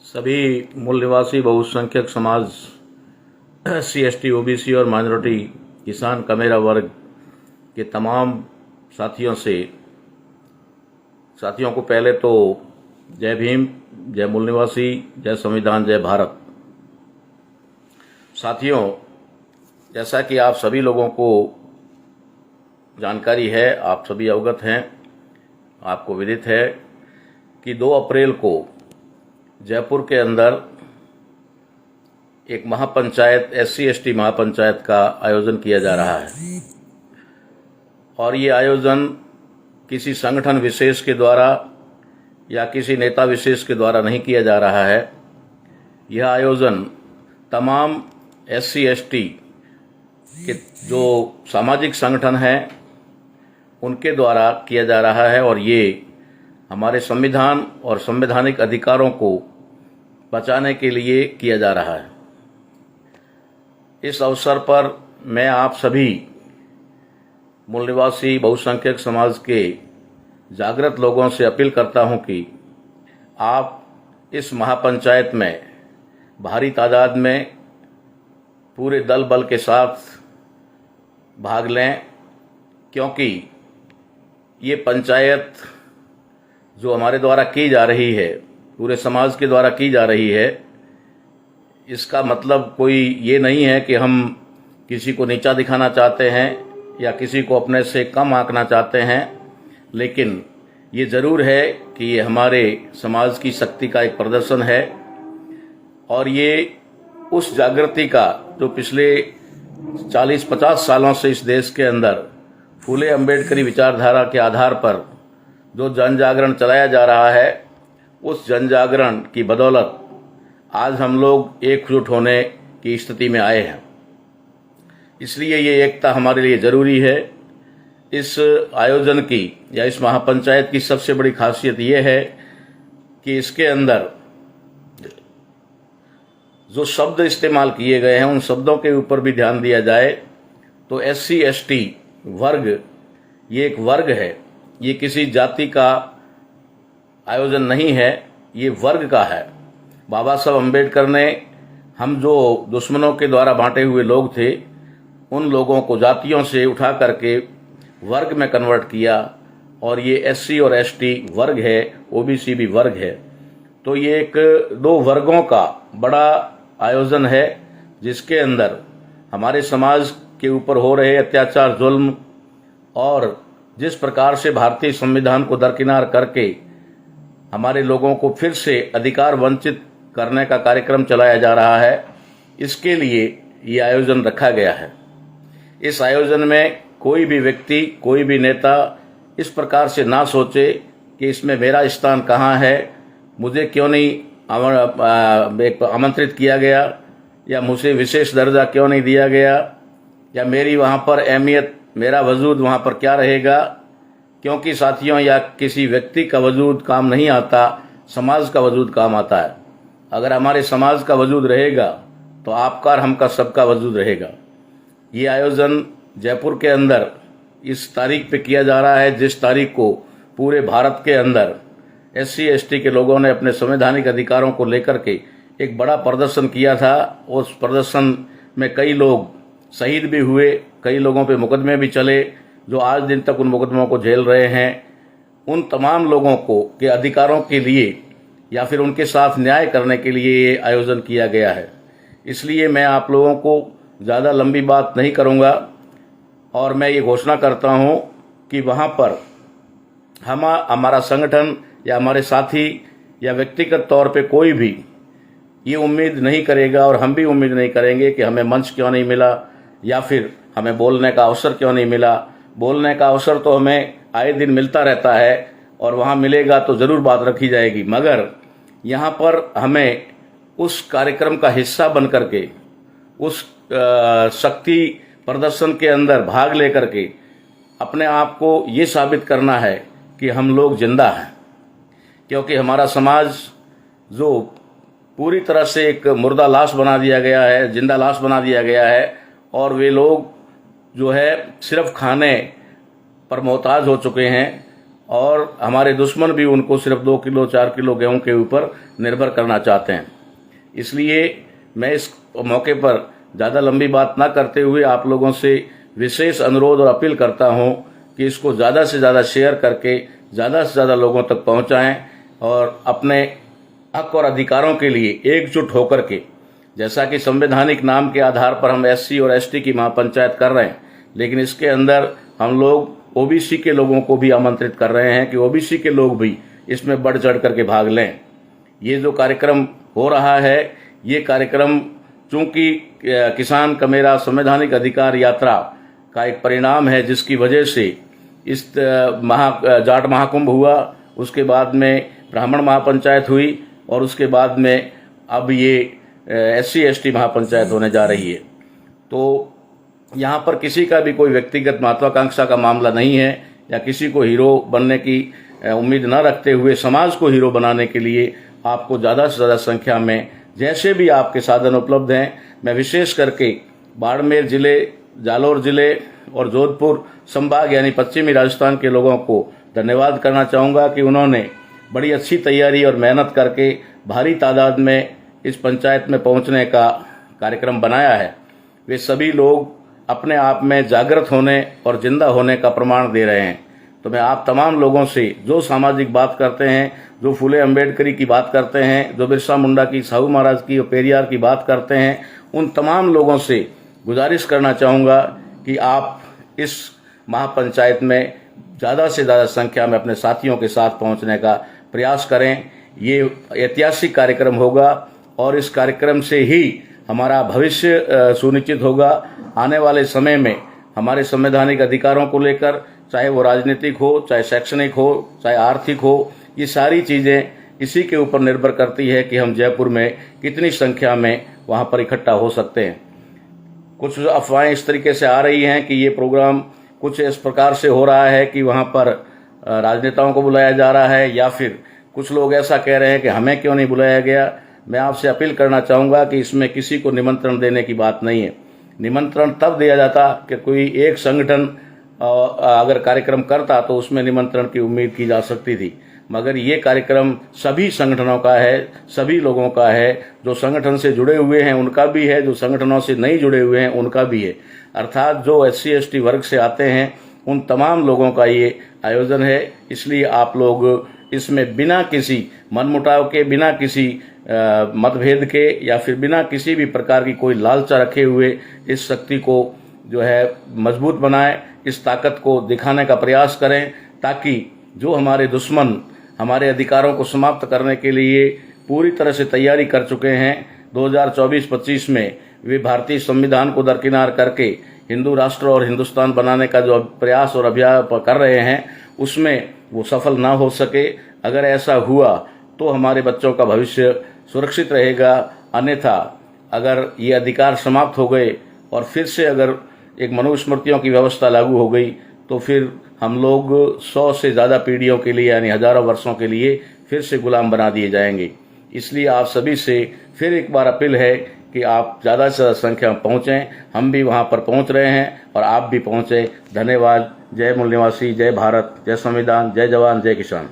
सभी मूल निवासी बहुसंख्यक समाज SC ST OBC और माइनॉरिटी किसान कमेरा वर्ग के तमाम साथियों को पहले तो जय भीम, जय मूल निवासी, जय संविधान, जय भारत। साथियों, जैसा कि आप सभी लोगों को जानकारी है, आप सभी अवगत हैं, आपको विदित है कि 2 अप्रैल को जयपुर के अंदर एक महापंचायत SC ST महापंचायत का आयोजन किया जा रहा है। और ये आयोजन किसी संगठन विशेष के द्वारा या किसी नेता विशेष के द्वारा नहीं किया जा रहा है। यह आयोजन तमाम SC ST के जो सामाजिक संगठन हैं उनके द्वारा किया जा रहा है और ये हमारे संविधान और संवैधानिक अधिकारों को बचाने के लिए किया जा रहा है। इस अवसर पर मैं आप सभी मूल निवासी बहुसंख्यक समाज के जागृत लोगों से अपील करता हूं कि आप इस महापंचायत में भारी तादाद में पूरे दल बल के साथ भाग लें, क्योंकि ये पंचायत जो हमारे द्वारा की जा रही है, पूरे समाज के द्वारा की जा रही है, इसका मतलब कोई ये नहीं है कि हम किसी को नीचा दिखाना चाहते हैं या किसी को अपने से कम आंकना चाहते हैं, लेकिन ये ज़रूर है कि ये हमारे समाज की शक्ति का एक प्रदर्शन है और ये उस जागृति का जो पिछले 40-50 सालों से इस देश के अंदर फूले अम्बेडकरी विचारधारा के आधार पर जो जन जागरण चलाया जा रहा है, उस जन जागरण की बदौलत आज हम लोग एकजुट होने की स्थिति में आए हैं। इसलिए ये एकता हमारे लिए ज़रूरी है। इस आयोजन की या इस महापंचायत की सबसे बड़ी खासियत ये है कि इसके अंदर जो शब्द इस्तेमाल किए गए हैं उन शब्दों के ऊपर भी ध्यान दिया जाए तो SC ST वर्ग ये एक वर्ग है, ये किसी जाति का आयोजन नहीं है, ये वर्ग का है। बाबा साहब अम्बेडकर ने हम जो दुश्मनों के द्वारा बांटे हुए लोग थे उन लोगों को जातियों से उठा करके वर्ग में कन्वर्ट किया और ये SC और ST वर्ग है, OBC भी वर्ग है। तो ये एक 2 वर्गों का बड़ा आयोजन है जिसके अंदर हमारे समाज के ऊपर हो रहे अत्याचार, जुल्म और जिस प्रकार से भारतीय संविधान को दरकिनार करके हमारे लोगों को फिर से अधिकार वंचित करने का कार्यक्रम चलाया जा रहा है, इसके लिए ये आयोजन रखा गया है। इस आयोजन में कोई भी व्यक्ति, कोई भी नेता इस प्रकार से ना सोचे कि इसमें मेरा स्थान कहाँ है, मुझे क्यों नहीं आमंत्रित किया गया या मुझे विशेष दर्जा क्यों नहीं दिया गया या मेरी वहाँ पर अहमियत, मेरा वजूद वहाँ पर क्या रहेगा। क्योंकि साथियों, या किसी व्यक्ति का वजूद काम नहीं आता, समाज का वजूद काम आता है। अगर हमारे समाज का वजूद रहेगा तो आपका और हमका सबका वजूद रहेगा। ये आयोजन जयपुर के अंदर इस तारीख पे किया जा रहा है जिस तारीख को पूरे भारत के अंदर SC ST के लोगों ने अपने संवैधानिक अधिकारों को लेकर के एक बड़ा प्रदर्शन किया था। उस प्रदर्शन में कई लोग शहीद भी हुए, कई लोगों पे मुकदमे भी चले, जो आज दिन तक उन मुकदमों को झेल रहे हैं। उन तमाम लोगों को के अधिकारों के लिए या फिर उनके साथ न्याय करने के लिए ये आयोजन किया गया है। इसलिए मैं आप लोगों को ज़्यादा लंबी बात नहीं करूँगा और मैं ये घोषणा करता हूँ कि वहाँ पर हमारा संगठन या हमारे साथी या व्यक्तिगत तौर पे कोई भी ये उम्मीद नहीं करेगा और हम भी उम्मीद नहीं करेंगे कि हमें मंच क्यों नहीं मिला या फिर हमें बोलने का अवसर क्यों नहीं मिला। बोलने का अवसर तो हमें आए दिन मिलता रहता है और वहाँ मिलेगा तो ज़रूर बात रखी जाएगी, मगर यहाँ पर हमें उस कार्यक्रम का हिस्सा बन करके उस शक्ति प्रदर्शन के अंदर भाग लेकर के अपने आप को ये साबित करना है कि हम लोग जिंदा हैं। क्योंकि हमारा समाज जो पूरी तरह से एक मुर्दा लाश बना दिया गया है, जिंदा लाश बना दिया गया है और वे लोग जो है सिर्फ खाने पर मोहताज हो चुके हैं और हमारे दुश्मन भी उनको सिर्फ 2 किलो 4 किलो गेहूं के ऊपर निर्भर करना चाहते हैं। इसलिए मैं इस मौके पर ज़्यादा लंबी बात ना करते हुए आप लोगों से विशेष अनुरोध और अपील करता हूं कि इसको ज़्यादा से ज़्यादा शेयर करके ज़्यादा से ज़्यादा लोगों तक पहुंचाएं और अपने हक और अधिकारों के लिए एकजुट होकर के, जैसा कि संवैधानिक नाम के आधार पर हम SC और ST की महापंचायत कर रहे हैं, लेकिन इसके अंदर हम लोग OBC के लोगों को भी आमंत्रित कर रहे हैं कि OBC के लोग भी इसमें बढ़ चढ़ करके भाग लें। ये जो कार्यक्रम हो रहा है, ये कार्यक्रम चूंकि किसान का मेरा संवैधानिक अधिकार यात्रा का एक परिणाम है, जिसकी वजह से इस जाट महाकुंभ हुआ, उसके बाद में ब्राह्मण महापंचायत हुई और उसके बाद में अब ये SC ST महापंचायत होने जा रही है। तो यहाँ पर किसी का भी कोई व्यक्तिगत महत्वाकांक्षा का मामला नहीं है या किसी को हीरो बनने की उम्मीद न रखते हुए समाज को हीरो बनाने के लिए आपको ज़्यादा से ज़्यादा संख्या में जैसे भी आपके साधन उपलब्ध हैं, मैं विशेष करके बाड़मेर जिले, जालौर जिले और जोधपुर संभाग यानी पश्चिमी राजस्थान के लोगों को धन्यवाद करना चाहूँगा कि उन्होंने बड़ी अच्छी तैयारी और मेहनत करके भारी तादाद में इस पंचायत में पहुंचने का कार्यक्रम बनाया है। वे सभी लोग अपने आप में जागृत होने और जिंदा होने का प्रमाण दे रहे हैं। तो मैं आप तमाम लोगों से जो सामाजिक बात करते हैं, जो फूले अम्बेडकरी की बात करते हैं, जो बिरसा मुंडा की, साहू महाराज की और पेरियार की बात करते हैं, उन तमाम लोगों से गुजारिश करना चाहूँगा कि आप इस महापंचायत में ज़्यादा से ज़्यादा संख्या में अपने साथियों के साथ पहुँचने का प्रयास करें। ये ऐतिहासिक कार्यक्रम होगा और इस कार्यक्रम से ही हमारा भविष्य सुनिश्चित होगा। आने वाले समय में हमारे संवैधानिक अधिकारों को लेकर, चाहे वो राजनीतिक हो, चाहे शैक्षणिक हो, चाहे आर्थिक हो, ये सारी चीज़ें इसी के ऊपर निर्भर करती है कि हम जयपुर में कितनी संख्या में वहाँ पर इकट्ठा हो सकते हैं। कुछ अफवाहें इस तरीके से आ रही हैं कि ये प्रोग्राम कुछ इस प्रकार से हो रहा है कि वहाँ पर राजनेताओं को बुलाया जा रहा है, या फिर कुछ लोग ऐसा कह रहे हैं कि हमें क्यों नहीं बुलाया गया। मैं आपसे अपील करना चाहूँगा कि इसमें किसी को निमंत्रण देने की बात नहीं है। निमंत्रण तब दिया जाता कि कोई एक संगठन अगर कार्यक्रम करता तो उसमें निमंत्रण की उम्मीद की जा सकती थी, मगर ये कार्यक्रम सभी संगठनों का है, सभी लोगों का है। जो संगठन से जुड़े हुए हैं उनका भी है, जो संगठनों से नहीं जुड़े हुए हैं उनका भी है, अर्थात जो SC ST वर्ग से आते हैं उन तमाम लोगों का ये आयोजन है। इसलिए आप लोग इसमें बिना किसी मनमुटाव के, बिना किसी मतभेद के या फिर बिना किसी भी प्रकार की कोई लालचा रखे हुए इस शक्ति को जो है मजबूत बनाएं, इस ताकत को दिखाने का प्रयास करें, ताकि जो हमारे दुश्मन हमारे अधिकारों को समाप्त करने के लिए पूरी तरह से तैयारी कर चुके हैं, 2024-25 में वे भारतीय संविधान को दरकिनार करके हिंदू राष्ट्र और हिंदुस्तान बनाने का जो प्रयास और अभियान कर रहे हैं, उसमें वो सफल ना हो सके। अगर ऐसा हुआ तो हमारे बच्चों का भविष्य सुरक्षित रहेगा। अन्यथा अगर ये अधिकार समाप्त हो गए और फिर से अगर एक मनुस्मृतियों की व्यवस्था लागू हो गई तो फिर हम लोग 100 से ज़्यादा पीढ़ियों के लिए यानी हजारों वर्षों के लिए फिर से गुलाम बना दिए जाएंगे। इसलिए आप सभी से फिर एक बार अपील है कि आप ज़्यादा से ज़्यादा संख्या में पहुँचें। हम भी वहाँ पर पहुँच रहे हैं और आप भी पहुँचें। धन्यवाद। जय मूल निवासी, जय भारत, जय संविधान, जय जवान, जय किसान।